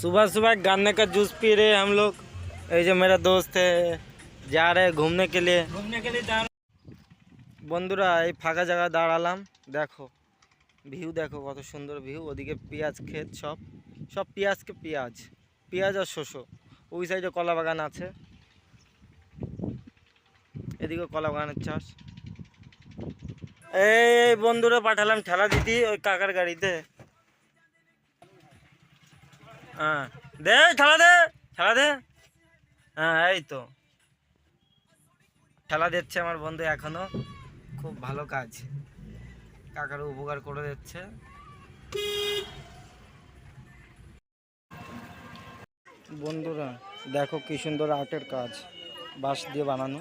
सुबह सुबह गन्ने का जूस पी रहे हैं हम लोग। ये जो मेरा दोस्त है जा रहे हैं घूमने के लिए जा रहे। বন্ধুরা এই ফাঁকা জায়গা দাঁড়ালাম, দেখো ভিউ, দেখো কত সুন্দর ভিউ। ওদিকে পেঁয়াজ ক্ষেত, সব সব পেঁয়াজকে পেঁয়াজ, পেঁয়াজ আর শস্য। ওই সাইডে কলা বাগান আছে, এদিকে কলা বাগানের চাষ। এই বন্ধুরা পাঠালাম ঠেলা দিতি ওই কাকার গাড়িতে। হ্যাঁ দে ঠেলা দে, ঠেলা দে। হ্যাঁ এই তো ঠেলা দিচ্ছে আমার বন্ধু, এখনো খুব ভালো কাজ, কাকার উপকার করে দিচ্ছে। বন্ধুরা দেখো কি সুন্দর আর্টের কাজ, বাঁশ দিয়ে বানানো।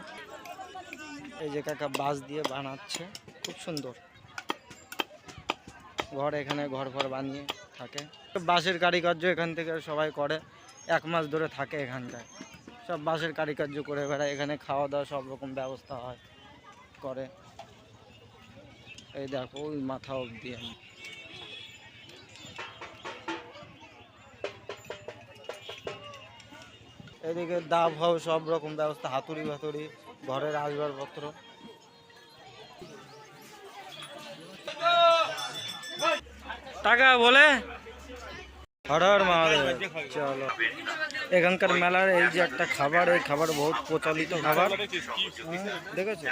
এই যে কাকা বাঁশ দিয়ে বানাচ্ছে, খুব সুন্দর ঘর। এখানে ঘর ঘর বানিয়ে থাকে, বাঁশের কারিকার্য এখান থেকে সবাই করে। 1 মাস ধরে থাকে এখানটায়, সব বাঁশের কারিকার্য করে বেড়ায়। এখানে খাওয়া দাওয়া সব রকম ব্যবস্থা হয়, করে। এই দেখো ওই মাথা অবধি। এদিকে দা ভাও সব রকম ব্যবস্থা, হাতুড়ি ফাতুড়ি, ঘরের আসবাবপত্র। টাকা বলে হর হর মহাদেব। চলো, এখানকার মেলার এই যে একটা খাবার, এই খাবার বহুত প্রচলিত খাবার, দেখেছো?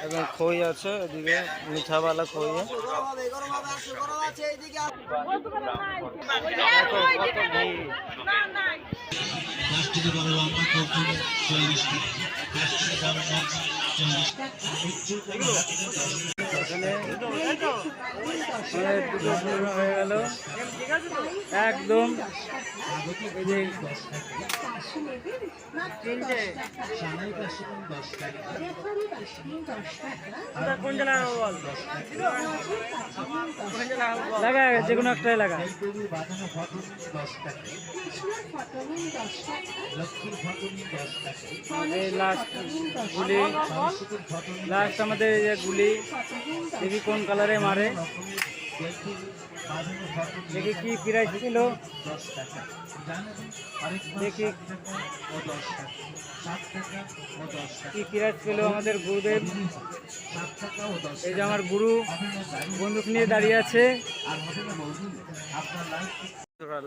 এবং খই আছে এদিকে, মিঠাওয়ালা খই। হয়ে গেল একদম। লাগা যে কোনো একটাই লাগা। লাস্ট গুলি, লাস্ট আমাদের এই যে গুলি, দেখি কোন কালারে মারে, দেখি কি প্রাইস ছিল, দেখি কি প্রাইস পেল আমাদের গুরুদেব। এই যে আমার গুরু বন্দুক নিয়ে দাঁড়িয়ে আছে।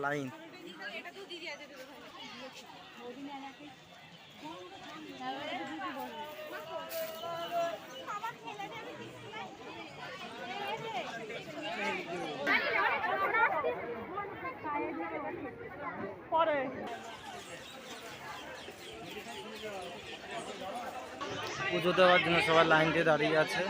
লাইন পুজো দেওয়ার জন্য সবাই লাইন দিয়ে দাঁড়িয়ে আছে।